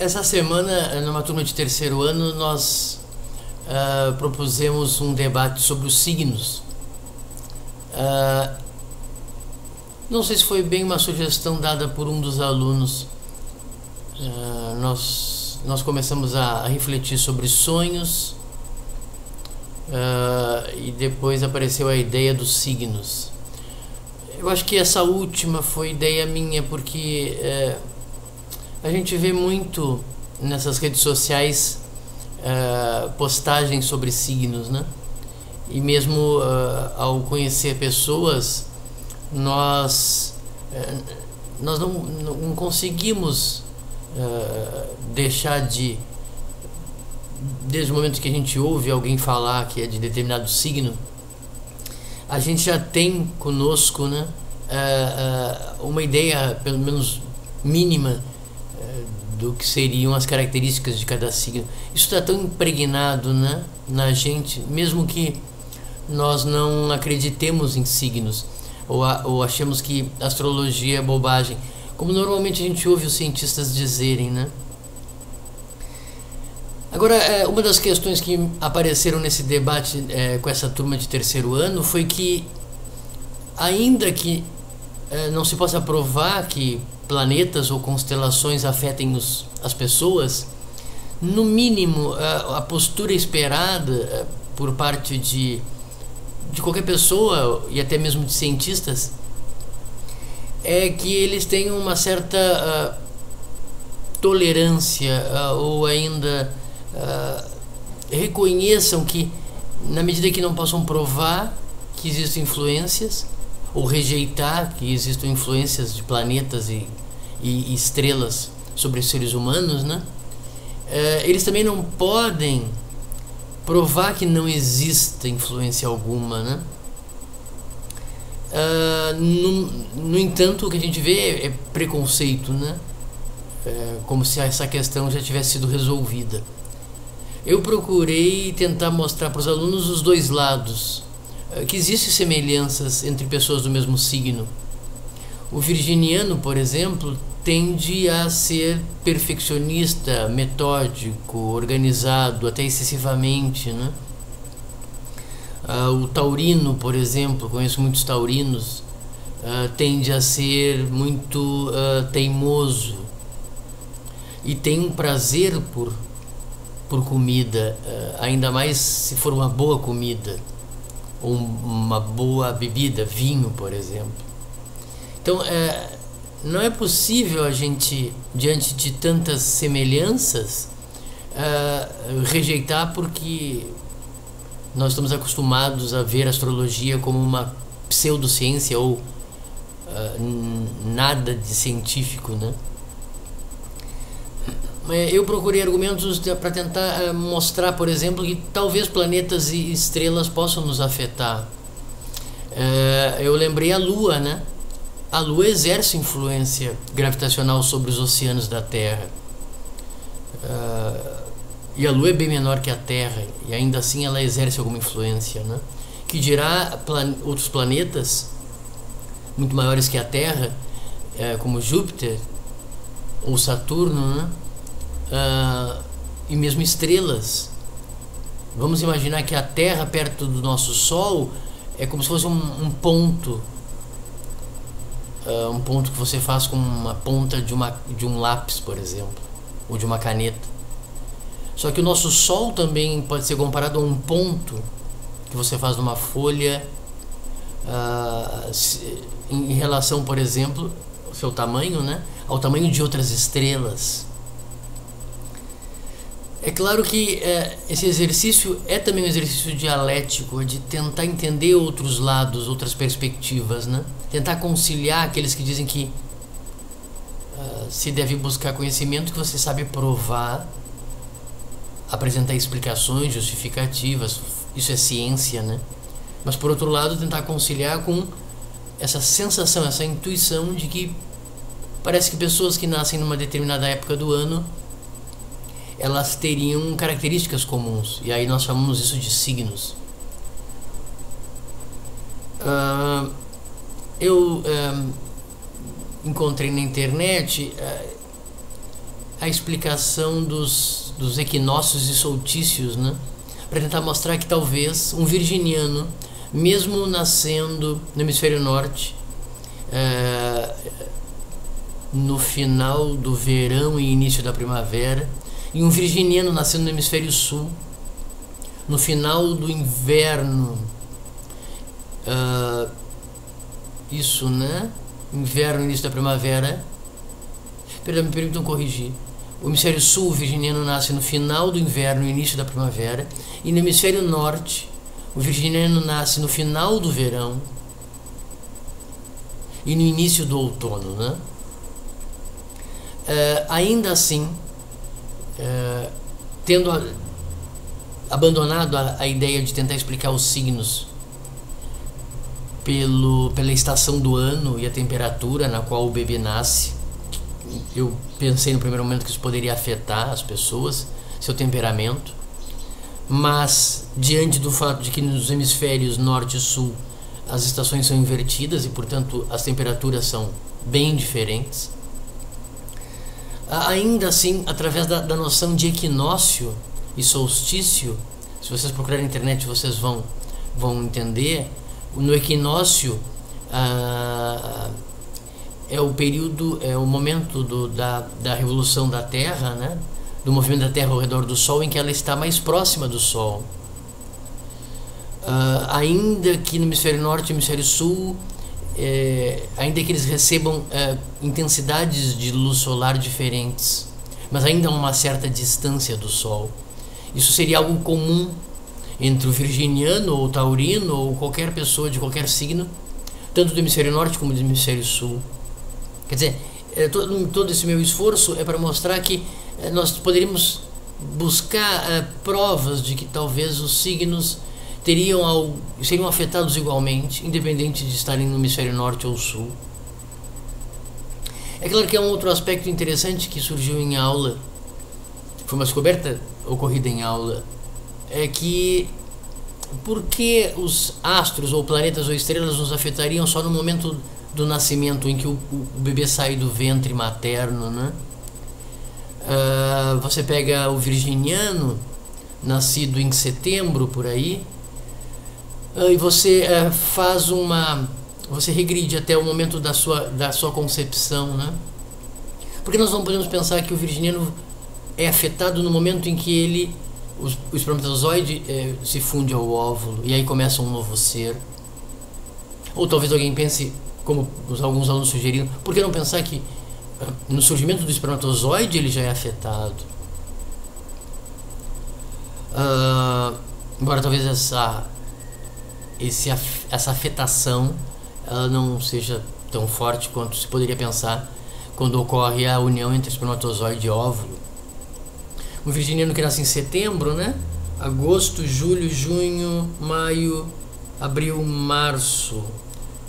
Essa semana, numa turma de terceiro ano, nós propusemos um debate sobre os signos. Não sei se foi bem uma sugestão dada por um dos alunos. Nós começamos a refletir sobre sonhos e depois apareceu a ideia dos signos. Eu acho que essa última foi ideia minha porque a gente vê muito nessas redes sociais postagens sobre signos, né? E mesmo ao conhecer pessoas, nós não conseguimos deixar de, desde o momento que a gente ouve alguém falar que é de determinado signo, a gente já tem conosco, né, uma ideia, pelo menos mínima, do que seriam as características de cada signo. Isso está tão impregnado, né, na gente, mesmo que nós não acreditemos em signos ou achemos que astrologia é bobagem, como normalmente a gente ouve os cientistas dizerem, né? Agora, uma das questões que apareceram nesse debate com essa turma de terceiro ano foi que, ainda que não se possa provar que planetas ou constelações afetem as pessoas, no mínimo a postura esperada por parte de qualquer pessoa e até mesmo de cientistas é que eles tenham uma certa tolerância ou ainda reconheçam que, na medida que não possam provar que existem influências ou rejeitar que existam influências de planetas e estrelas sobre os seres humanos, né? Eles também não podem provar que não existe influência alguma, né? No entanto, o que a gente vê é preconceito, né? Como se essa questão já tivesse sido resolvida. Eu procurei tentar mostrar para os alunos os dois lados, que existem semelhanças entre pessoas do mesmo signo. O virginiano, por exemplo, tende a ser perfeccionista, metódico, organizado, até excessivamente, né? O taurino, por exemplo, conheço muitos taurinos, tende a ser muito teimoso e tem um prazer por comida, ainda mais se for uma boa comida ou uma boa bebida, vinho, por exemplo. Então, não é possível a gente, diante de tantas semelhanças, rejeitar, porque nós estamos acostumados a ver a astrologia como uma pseudociência ou nada de científico, né? Eu procurei argumentos para tentar mostrar, por exemplo, que talvez planetas e estrelas possam nos afetar. Eu lembrei a Lua, né? A Lua exerce influência gravitacional sobre os oceanos da Terra. E a Lua é bem menor que a Terra, e ainda assim ela exerce alguma influência, né? Que dirá outros planetas muito maiores que a Terra, como Júpiter ou Saturno, né? E mesmo estrelas. Vamos imaginar que a Terra perto do nosso Sol é como se fosse um ponto. Um ponto que você faz com uma ponta de um lápis, por exemplo, ou de uma caneta. Só que o nosso Sol também pode ser comparado a um ponto que você faz numa folha, em relação, por exemplo, ao seu tamanho, né, ao tamanho de outras estrelas. É claro que esse exercício é também um exercício dialético, de tentar entender outros lados, outras perspectivas, né? Tentar conciliar aqueles que dizem que se deve buscar conhecimento que você sabe provar, apresentar explicações justificativas, isso é ciência, né? Mas por outro lado, tentar conciliar com essa sensação, essa intuição de que parece que pessoas que nascem numa determinada época do ano, elas teriam características comuns, e aí nós chamamos isso de signos. Eu encontrei na internet a explicação dos equinócios e solstícios, né? Para tentar mostrar que talvez um virginiano, mesmo nascendo no hemisfério norte, no final do verão e início da primavera, e um virginiano nascendo no hemisfério sul, no final do inverno, isso, né? Inverno e início da primavera. Perdão, me permitam corrigir. O hemisfério sul, o virginiano nasce no final do inverno e início da primavera, e no hemisfério norte, o virginiano nasce no final do verão e no início do outono, né? Ainda assim, tendo abandonado a ideia de tentar explicar os signos pela estação do ano e a temperatura na qual o bebê nasce, eu pensei no primeiro momento que isso poderia afetar as pessoas, seu temperamento, mas diante do fato de que nos hemisférios norte e sul as estações são invertidas e, portanto, as temperaturas são bem diferentes, ainda assim, através da noção de equinócio e solstício, se vocês procurarem na internet vocês vão entender. No equinócio é o período, é o momento da revolução da Terra, né? Do movimento da Terra ao redor do Sol, em que ela está mais próxima do Sol. Ainda que no hemisfério norte e hemisfério sul, ainda que eles recebam intensidades de luz solar diferentes, mas ainda a uma certa distância do Sol. Isso seria algo comum entre o virginiano ou o taurino ou qualquer pessoa de qualquer signo, tanto do hemisfério norte como do hemisfério sul. Quer dizer, todo esse meu esforço é para mostrar que nós poderíamos buscar provas de que talvez os signos seriam afetados igualmente, independente de estarem no hemisfério norte ou sul. É claro que é um outro aspecto interessante que surgiu em aula, foi uma descoberta ocorrida em aula, é que por que os astros ou planetas ou estrelas nos afetariam só no momento do nascimento, em que o bebê sai do ventre materno, né? Você pega o virginiano, nascido em setembro, por aí, e você você regride até o momento da sua concepção, né? Porque nós não podemos pensar que o virginiano é afetado no momento em que o espermatozoide se funde ao óvulo e aí começa um novo ser. Ou talvez alguém pense, como alguns alunos sugeriram, por que não pensar que no surgimento do espermatozoide ele já é afetado? Embora talvez essa afetação ela não seja tão forte quanto se poderia pensar quando ocorre a união entre espermatozoide e óvulo. Um virginiano que nasce em setembro, né? Agosto, julho, junho, maio, abril, março.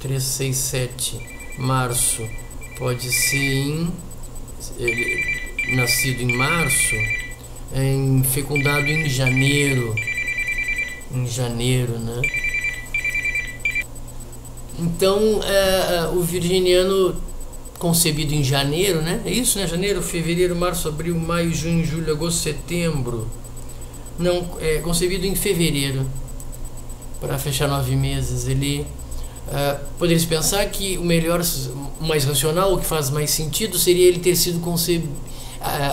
3, 6, 7. Março. Pode ser nascido em março, fecundado em janeiro. Em janeiro, né? Então, o virginiano concebido em janeiro, né? É isso, né? Janeiro, fevereiro, março, abril, maio, junho, julho, agosto, setembro. Não, concebido em fevereiro, para fechar 9 meses. Ele poderia-se pensar que o melhor, o mais racional, o que faz mais sentido seria ele ter sido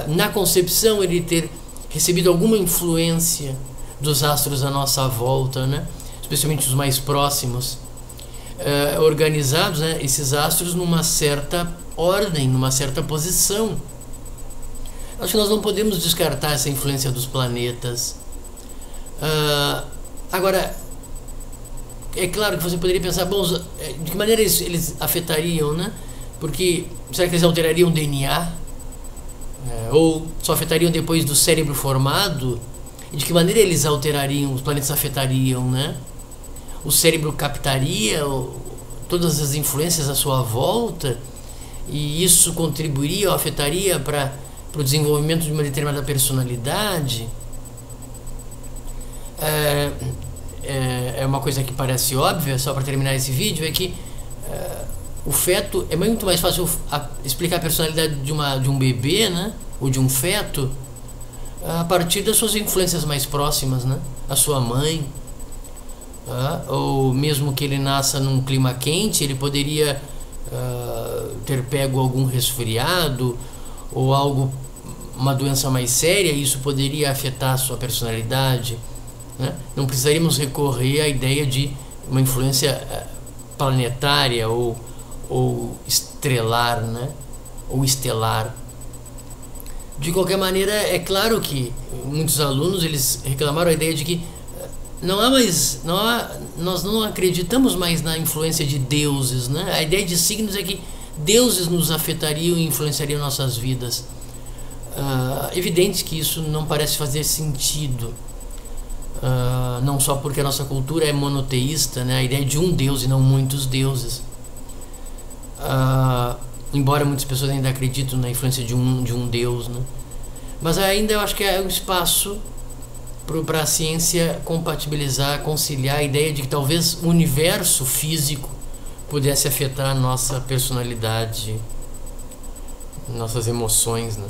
na concepção, ele ter recebido alguma influência dos astros à nossa volta, né? Especialmente os mais próximos, organizados, né? Esses astros numa certa ordem, numa certa posição. Acho que nós não podemos descartar essa influência dos planetas. Agora, é claro que você poderia pensar, bom, de que maneira eles afetariam, né? Porque será que eles alterariam o DNA? Ou só afetariam depois do cérebro formado? E de que maneira eles alterariam, os planetas afetariam, né? O cérebro captaria todas as influências à sua volta e isso contribuiria ou afetaria para o desenvolvimento de uma determinada personalidade? É uma coisa que parece óbvia, só para terminar esse vídeo, é que o feto é muito mais fácil explicar a personalidade de um bebê, né? Ou de um feto a partir das suas influências mais próximas, né? A sua mãe, ou mesmo que ele nasça num clima quente, ele poderia ter pego algum resfriado ou uma doença mais séria, e isso poderia afetar a sua personalidade, né? Não precisaríamos recorrer à ideia de uma influência planetária ou estrelar, né? Ou estelar. De qualquer maneira, é claro que muitos alunos eles reclamaram a ideia de que nós não acreditamos mais na influência de deuses, né? A ideia de signos é que deuses nos afetariam e influenciariam nossas vidas. Evidente que isso não parece fazer sentido, não só porque a nossa cultura é monoteísta, né? A ideia de um deus e não muitos deuses. Embora muitas pessoas ainda acreditem na influência de um deus, né? Mas ainda eu acho que é um espaço para a ciência compatibilizar, conciliar a ideia de que talvez o universo físico pudesse afetar a nossa personalidade, nossas emoções, né?